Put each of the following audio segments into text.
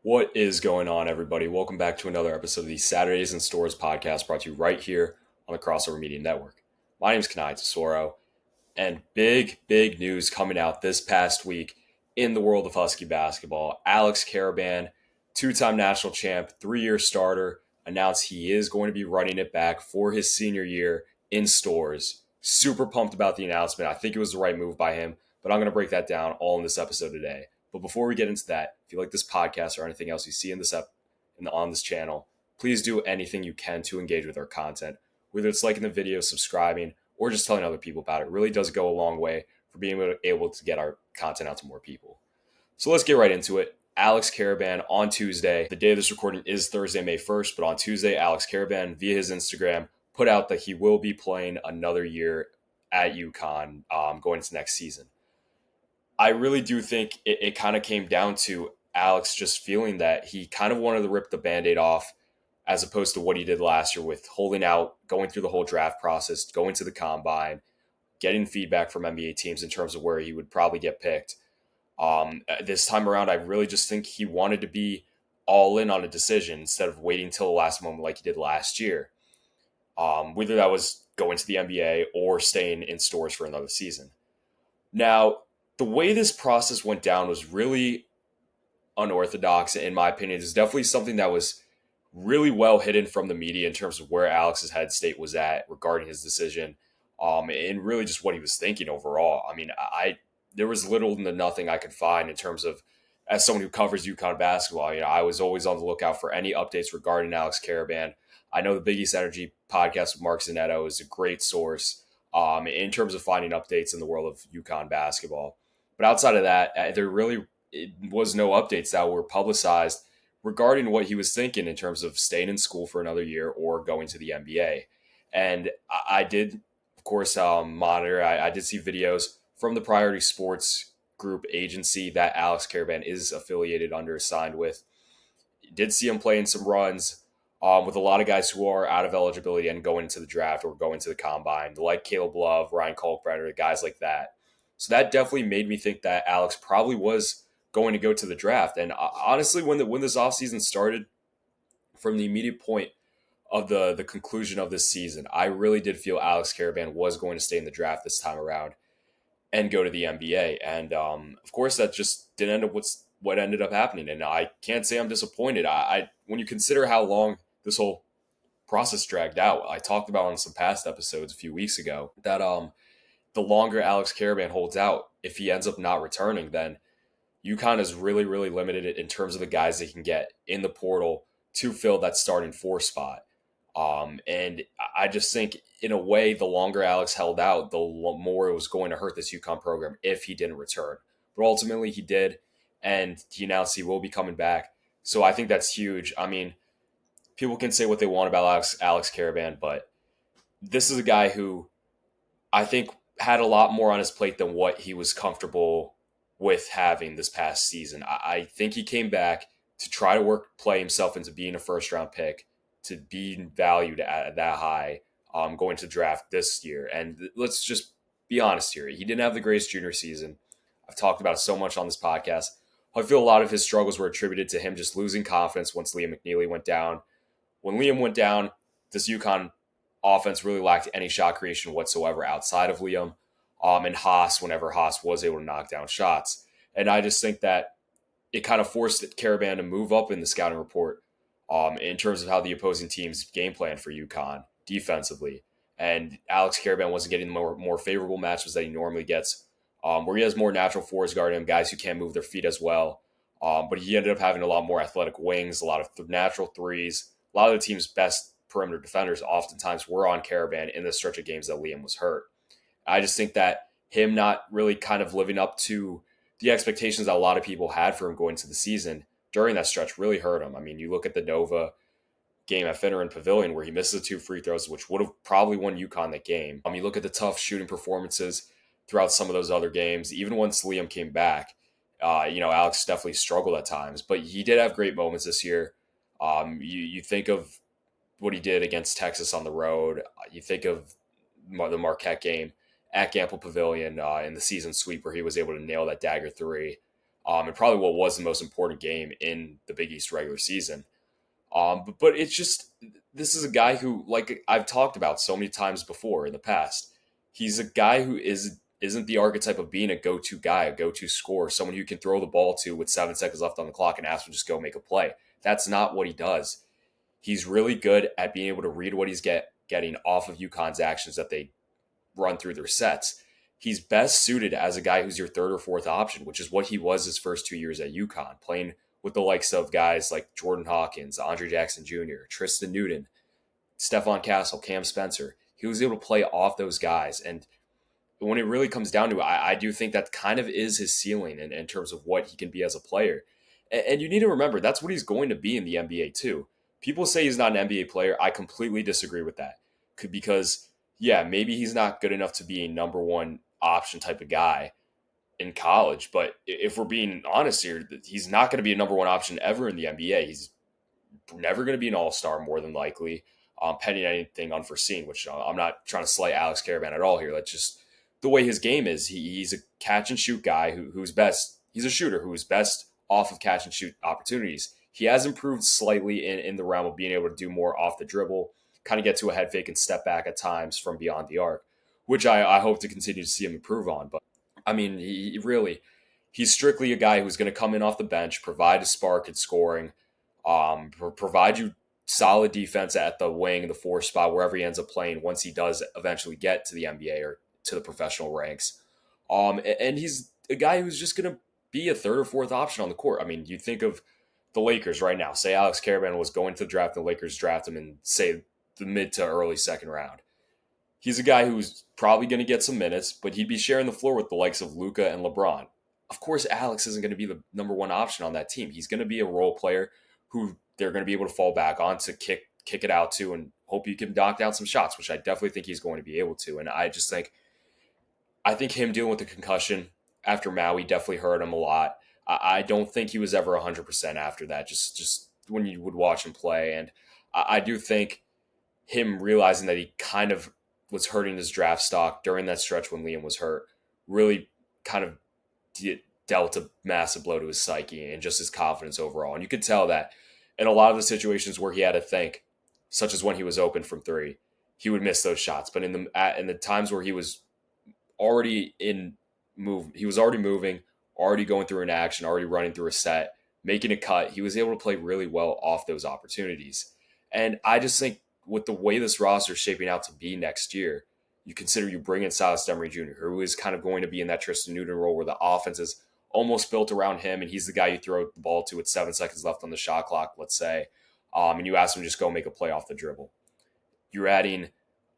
What is going on, everybody? Welcome back to another episode of the Saturdays in Stores podcast brought to you right here on the Crossover Media Network. My name is Kanaye, and big news coming out this past week in the world of Husky basketball. Alex Karaban, two-time national champ, 3-year starter, announced he is going to be running it back for his senior year in Stores. Super pumped about the announcement. I think it was the right move by him, but I'm going to break that down all in this episode today. But before we get into that, if you like this podcast or anything else you see in on this channel, please do anything you can to engage with our content, whether it's liking the video, subscribing, or just telling other people about it. It really does go a long way for being able to get our content out to more people. So let's get right into it. Alex Karaban on Tuesday. The day of this recording is Thursday, May 1st, but on Tuesday, Alex Karaban, via his Instagram, put out that he will be playing another year at UConn going into next season. I really do think it kind of came down to Alex just feeling that he kind of wanted to rip the Band-Aid off as opposed to what he did last year with holding out, going through the whole draft process, going to the combine, getting feedback from NBA teams in terms of where he would probably get picked. This time around, I really just think he wanted to be all in on a decision instead of waiting till the last moment like he did last year. Whether that was going to the NBA or staying in Stores for another season. Now, the way this process went down was really unorthodox, in my opinion. It's definitely something that was really well hidden from the media in terms of where Alex's head state was at regarding his decision, and really just what he was thinking overall. I mean, there was little to nothing I could find in terms of, as someone who covers UConn basketball, I was always on the lookout for any updates regarding Alex Karaban. I know the Big East Energy podcast with Mark Zanetto is a great source in terms of finding updates in the world of UConn basketball. But outside of that, there really was no updates that were publicized regarding what he was thinking in terms of staying in school for another year or going to the NBA. And I did, of course, monitor. I did see videos from the Priority Sports Group agency that Alex Karaban is affiliated under, signed with. Did see him playing some runs with a lot of guys who are out of eligibility and going into the draft or going to the combine, like Caleb Love, Ryan Kalkbrenner, guys like that. So that definitely made me think that Alex probably was going to go to the draft. And honestly, when this offseason started, from the immediate point of the conclusion of this season, I really did feel Alex Karaban was going to stay in the draft this time around and go to the NBA. And of course, that just didn't end up what ended up happening. And I can't say I'm disappointed. I when you consider how long this whole process dragged out, I talked about on some past episodes a few weeks ago that the longer Alex Karaban holds out, if he ends up not returning, then UConn is really limited in terms of the guys they can get in the portal to fill that starting 4 spot. And I just think, in a way, the longer Alex held out, the more it was going to hurt this UConn program if he didn't return. But ultimately, he did, and he announced he will be coming back. So I think that's huge. I mean, people can say what they want about Alex Karaban, but this is a guy who I think had a lot more on his plate than what he was comfortable with having this past season. I think he came back to try to play himself into being a first-round pick, to be valued at that high going to draft this year. And let's just be honest here. He didn't have the greatest junior season. I've talked about it so much on this podcast. I feel a lot of his struggles were attributed to him just losing confidence once Liam McNeely went down. When Liam went down, this UConn offense really lacked any shot creation whatsoever outside of Liam and Haas whenever Haas was able to knock down shots. And I just think that it kind of forced Karaban to move up in the scouting report in terms of how the opposing team's game plan for UConn defensively. And Alex Karaban wasn't getting the more favorable matchups that he normally gets, where he has more natural fours guarding him, guys who can't move their feet as well. But he ended up having a lot more athletic wings, a lot of natural threes. A lot of the team's best perimeter defenders oftentimes were on Karaban in the stretch of games that Liam was hurt. I just think that him not really kind of living up to the expectations that a lot of people had for him going into the season during that stretch really hurt him. I mean, you look at the Nova game at Finneran Pavilion where he misses the 2 free throws, which would have probably won UConn that game. You look at the tough shooting performances throughout some of those other games. Even once Liam came back, Alex definitely struggled at times, but he did have great moments this year. You think of what he did against Texas on the road. You think of the Marquette game at Gamble Pavilion in the season sweep where he was able to nail that dagger 3. and probably what was the most important game in the Big East regular season. But it's just this is a guy who, like I've talked about so many times before in the past, he's a guy who isn't the archetype of being a go-to guy, a go-to scorer, someone you can throw the ball to with 7 seconds left on the clock and ask him to just go make a play. That's not what he does. He's really good at being able to read what he's getting off of UConn's actions that they run through their sets. He's best suited as a guy who's your third or fourth option, which is what he was his first 2 years at UConn, playing with the likes of guys like Jordan Hawkins, Andre Jackson Jr., Tristan Newton, Stephon Castle, Cam Spencer. He was able to play off those guys. And when it really comes down to it, I do think that kind of is his ceiling in terms of what he can be as a player. And you need to remember, that's what he's going to be in the NBA too. People say he's not an NBA player. I completely disagree with that. Because, yeah, maybe he's not good enough to be a number one option type of guy in college. But if we're being honest here, he's not going to be a number one option ever in the NBA. He's never going to be an all-star more than likely, pending anything unforeseen, which I'm not trying to slight Alex Karaban at all here. That's just the way his game is. He's a catch and shoot guy who's best. He's a shooter who's best off of catch and shoot opportunities. He has improved slightly in the realm of being able to do more off the dribble, kind of get to a head fake and step back at times from beyond the arc, which I hope to continue to see him improve on. But I mean, he's strictly a guy who's going to come in off the bench, provide a spark in scoring, provide you solid defense at the wing, the four spot, wherever he ends up playing once he does eventually get to the NBA or to the professional ranks. And he's a guy who's just going to be a third or fourth option on the court. I mean, you think of the Lakers right now. Say Alex Karaban was going to the draft, and the Lakers draft him in, say, the mid to early second round. He's a guy who's probably going to get some minutes, but he'd be sharing the floor with the likes of Luka and LeBron. Of course, Alex isn't going to be the number one option on that team. He's going to be a role player who they're going to be able to fall back on to kick it out to and hope you can knock down some shots, which I definitely think he's going to be able to. And I think him dealing with the concussion after Maui definitely hurt him a lot. I don't think he was ever 100% after that, just when you would watch him play. And I do think him realizing that he kind of was hurting his draft stock during that stretch when Liam was hurt really kind of dealt a massive blow to his psyche and just his confidence overall. And you could tell that in a lot of the situations where he had to think, such as when he was open from three, he would miss those shots. But in the times where he was already he was already moving, already going through an action, already running through a set, making a cut. He was able to play really well off those opportunities. And I just think with the way this roster is shaping out to be next year, you consider you bring in Silas Demery Jr., who is kind of going to be in that Tristan Newton role where the offense is almost built around him, and he's the guy you throw the ball to with 7 seconds left on the shot clock, let's say, and you ask him to just go make a play off the dribble. You're adding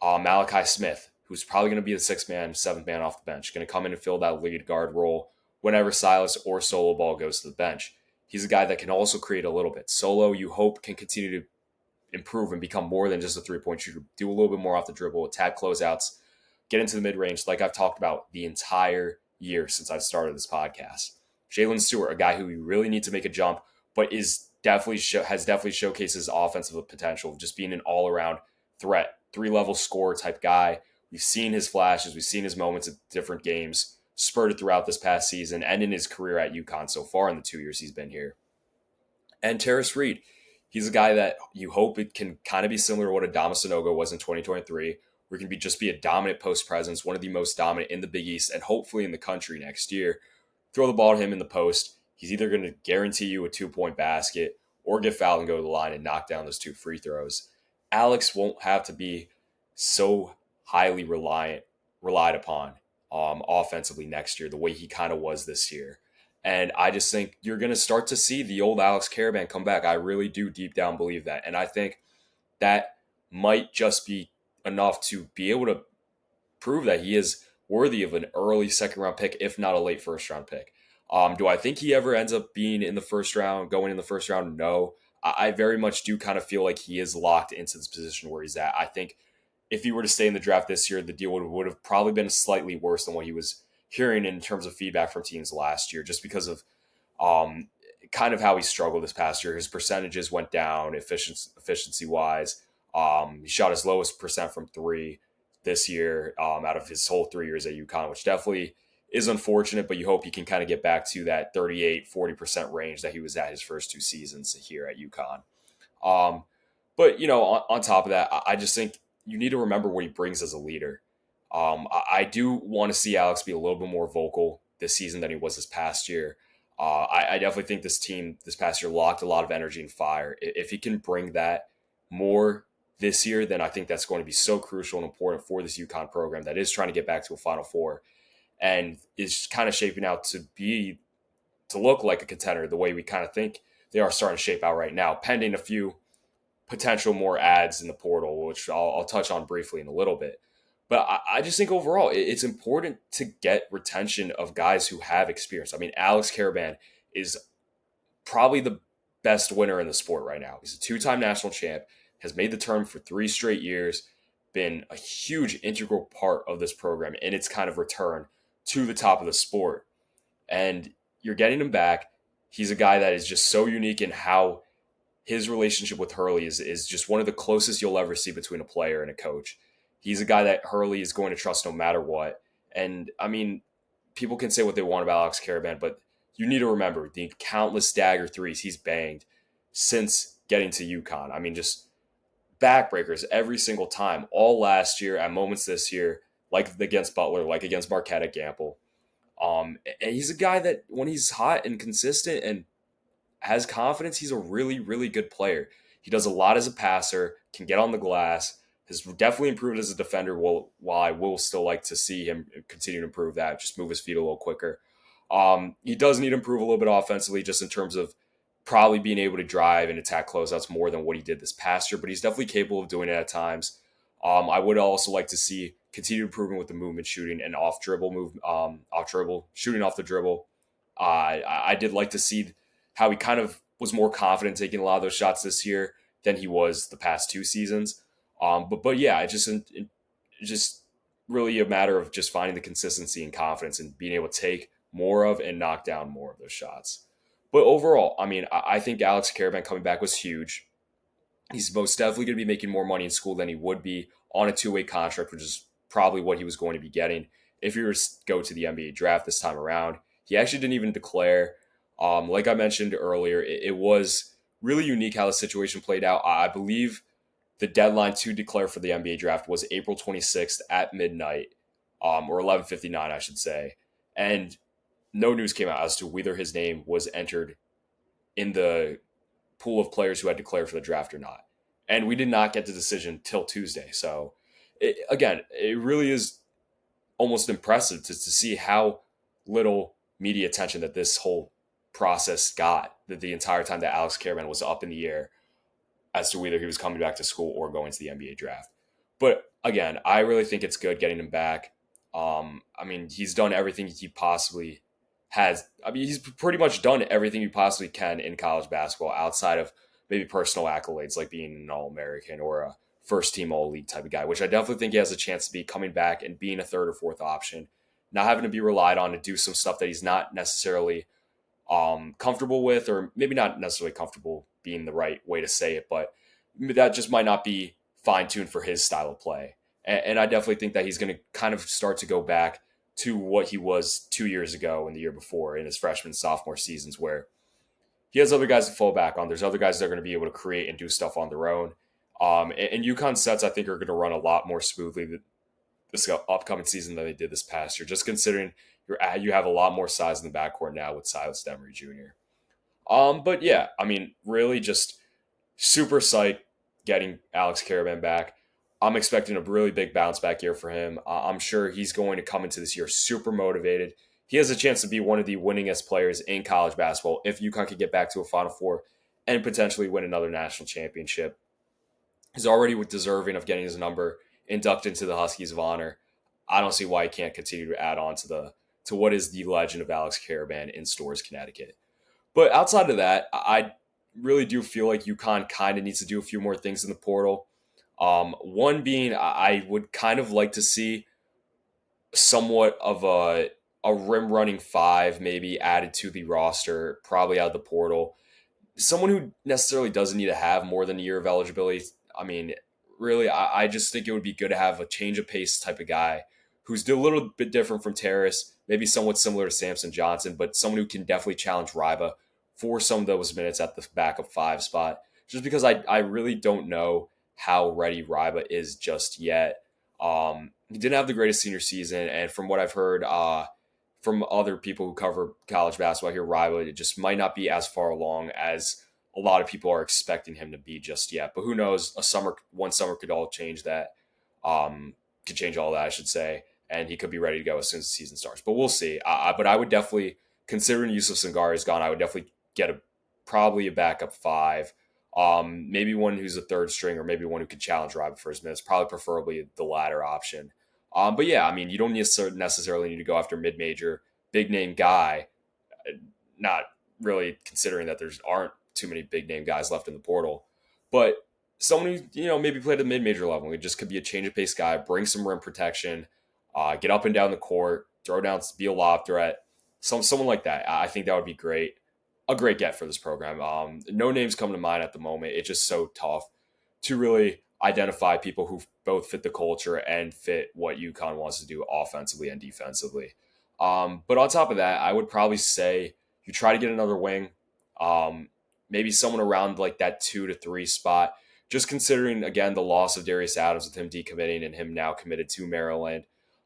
Malachi Smith, who's probably going to be the sixth man, seventh man off the bench, going to come in and fill that lead guard role whenever Silas or Solo Ball goes to the bench. He's a guy that can also create a little bit. Solo, you hope, can continue to improve and become more than just a three-point shooter. Do a little bit more off the dribble, attack closeouts, get into the mid-range like I've talked about the entire year since I've started this podcast. Jalen Stewart, a guy who we really need to make a jump, but has definitely showcased his offensive potential of just being an all-around threat, three-level scorer type guy. We've seen his flashes. We've seen his moments at different games spurted throughout this past season and in his career at UConn so far in the 2 years he's been here. And Terrace Reed, he's a guy that you hope it can kind of be similar to what Adama Sanogo was in 2023, where he can just be a dominant post presence, one of the most dominant in the Big East and hopefully in the country next year. Throw the ball to him in the post. He's either going to guarantee you a 2-point basket or get fouled and go to the line and knock down those 2 free throws. Alex won't have to be so highly relied upon offensively next year the way he kind of was this year. And I just think you're going to start to see the old Alex Karaban come back. I really do deep down believe that. And I think that might just be enough to be able to prove that he is worthy of an early second round pick, if not a late first round pick. Do I think he ever ends up being in the first round, going in the first round? No. I very much do kind of feel like he is locked into this position where he's at. I think if he were to stay in the draft this year, the deal would have probably been slightly worse than what he was hearing in terms of feedback from teams last year, just because of kind of how he struggled this past year. His percentages went down efficiency wise. He shot his lowest percent from three this year out of his whole 3 years at UConn, which definitely is unfortunate, but you hope he can kind of get back to that 38-40% range that he was at his first 2 seasons here at UConn. Um, but on top of that, I just think you need to remember what he brings as a leader. I do want to see Alex be a little bit more vocal this season than he was this past year. I definitely think this team this past year locked a lot of energy and fire. If he can bring that more this year, then I think that's going to be so crucial and important for this UConn program that is trying to get back to a Final Four and is kind of shaping out to look like a contender the way we kind of think they are starting to shape out right now, pending a few potential more ads in the portal, which I'll touch on briefly in a little bit. But I just think overall it's important to get retention of guys who have experience. I mean, Alex Karaban is probably the best winner in the sport right now. He's a 2-time national champ, has made the tournament for 3 straight years, been a huge integral part of this program in its kind of return to the top of the sport. And you're getting him back. He's a guy that is just so unique in how his relationship with Hurley is just one of the closest you'll ever see between a player and a coach. He's a guy that Hurley is going to trust no matter what. And I mean, people can say what they want about Alex Karaban, but you need to remember the countless dagger threes he's banged since getting to UConn. I mean, just backbreakers every single time, all last year, at moments this year, like against Butler, like against Marquette at Gamble. And he's a guy that when he's hot and consistent and has confidence, he's a really, really good player. He does a lot as a passer, can get on the glass, has definitely improved as a defender. While I will still like to see him continue to improve that, just move his feet a little quicker. He does need to improve a little bit offensively, just in terms of probably being able to drive and attack closeouts more than what he did this past year, but he's definitely capable of doing it at times. I would also like to see continued improvement with the movement shooting and off dribble shooting off the dribble. I did like to see how he kind of was more confident taking a lot of those shots this year than he was the past 2 seasons. But yeah, it just really a matter of just finding the consistency and confidence and being able to take more of and knock down more of those shots. But overall, I mean, I think Alex Karaban coming back was huge. He's most definitely going to be making more money in school than he would be on a 2-way contract, which is probably what he was going to be getting if he were to go to the NBA draft this time around. He actually didn't even declare. Like I mentioned earlier, it was really unique how the situation played out. I believe the deadline to declare for the NBA draft was April 26th at midnight, or 11:59, I should say. And no news came out as to whether his name was entered in the pool of players who had declared for the draft or not. And we did not get the decision till Tuesday. So, again, it really is almost impressive to see how little media attention that this whole process got the entire time that Alex Karaban was up in the air as to whether he was coming back to school or going to the NBA draft. But again, I really think it's good getting him back. I mean, he's done everything he possibly has. I mean, he's pretty much done everything you possibly can in college basketball outside of maybe personal accolades like being an All-American or a first team All-League type of guy, which I definitely think he has a chance to be coming back and being a third or fourth option, not having to be relied on to do some stuff that he's not necessarily comfortable with, or maybe not necessarily comfortable being the right way to say it, but that just might not be fine tuned for his style of play. And I definitely think that he's going to kind of start to go back to what he was 2 years ago and the year before in his freshman, sophomore seasons, where he has other guys to fall back on. There's other guys that are going to be able to create and do stuff on their own. And UConn sets, I think, are going to run a lot more smoothly this upcoming season than they did this past year, just considering you have a lot more size in the backcourt now with Silas Demery Jr. But yeah, I mean, really just super psyched getting Alex Karaban back. I'm expecting a really big bounce back year for him. I'm sure he's going to come into this year super motivated. He has a chance to be one of the winningest players in college basketball if UConn can get back to a Final Four and potentially win another national championship. He's already deserving of getting his number inducted into the Huskies of Honor. I don't see why he can't continue to add on to what is the legend of Alex Karaban in STORRS, Connecticut. But outside of that, I really do feel like UConn kind of needs to do a few more things in the portal. One being, I would kind of like to see somewhat of a rim running five maybe added to the roster, probably out of the portal. Someone who necessarily doesn't need to have more than a year of eligibility. I mean, really, I just think it would be good to have a change of pace type of guy who's a little bit different from Terrace, maybe somewhat similar to Samson Johnson, but someone who can definitely challenge Ryba for some of those minutes at the backup five spot. Just because I really don't know how ready Ryba is just yet. He didn't have the greatest senior season, and from what I've heard from other people who cover college basketball here, Ryba it just might not be as far along as a lot of people are expecting him to be just yet. But who knows? One summer could all change that. Could change all that, I should say, and he could be ready to go as soon as the season starts. But we'll see. But I would definitely, considering Yusuf Sangari is gone, I would definitely get probably a backup five. Maybe one who's a third string, or maybe one who could challenge Ryba for his minutes. Probably preferably the latter option. But yeah, I mean, you don't necessarily need to go after mid-major, big name guy. Not really considering that there's aren't too many big name guys left in the portal, but someone who maybe played at the mid-major level. It just could be a change of pace guy, bring some rim protection, get up and down the court, throw down, be a lob threat. Someone like that. I think that would be great. A great get for this program. No names come to mind at the moment. It's just so tough to really identify people who both fit the culture and fit what UConn wants to do offensively and defensively. But on top of that, I would probably say you try to get another wing, maybe someone around like that 2 to 3 spot. Just considering again the loss of Darius Adams with him decommitting and him now committed to Maryland.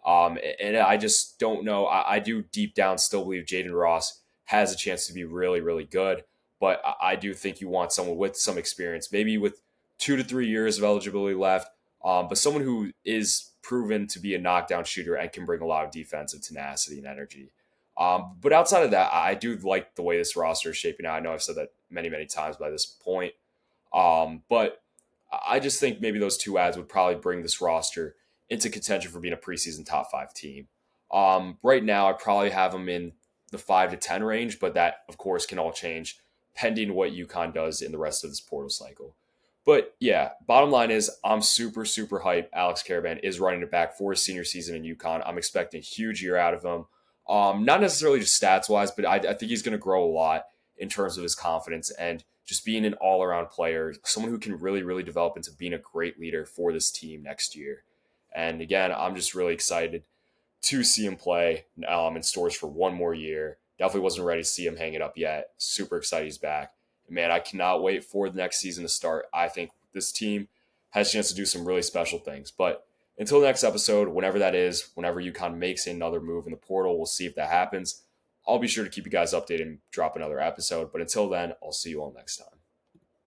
And I just don't know. I do deep down still believe Jaden Ross has a chance to be really, really good. But I do think you want someone with some experience, maybe with 2 to 3 years of eligibility left, but someone who is proven to be a knockdown shooter and can bring a lot of defensive tenacity and energy. But outside of that, I do like the way this roster is shaping out. I know I've said that many, many times by this point. But I just think maybe those two ads would probably bring this roster into contention for being a preseason top 5 team. Right now, I probably have them in the 5 to 10 range, but that, of course, can all change pending what UConn does in the rest of this portal cycle. But yeah, bottom line is I'm super, super hyped. Alex Karaban is running it back for his senior season in UConn. I'm expecting a huge year out of him. Not necessarily just stats wise, but I think he's going to grow a lot in terms of his confidence and just being an all around player, someone who can really, really develop into being a great leader for this team next year. And again, I'm just really excited to see him play in STORRS for one more year. Definitely wasn't ready to see him hang it up yet. Super excited he's back. Man, I cannot wait for the next season to start. I think this team has a chance to do some really special things. But until the next episode, whenever that is, whenever UConn makes another move in the portal, we'll see if that happens. I'll be sure to keep you guys updated and drop another episode. But until then, I'll see you all next time.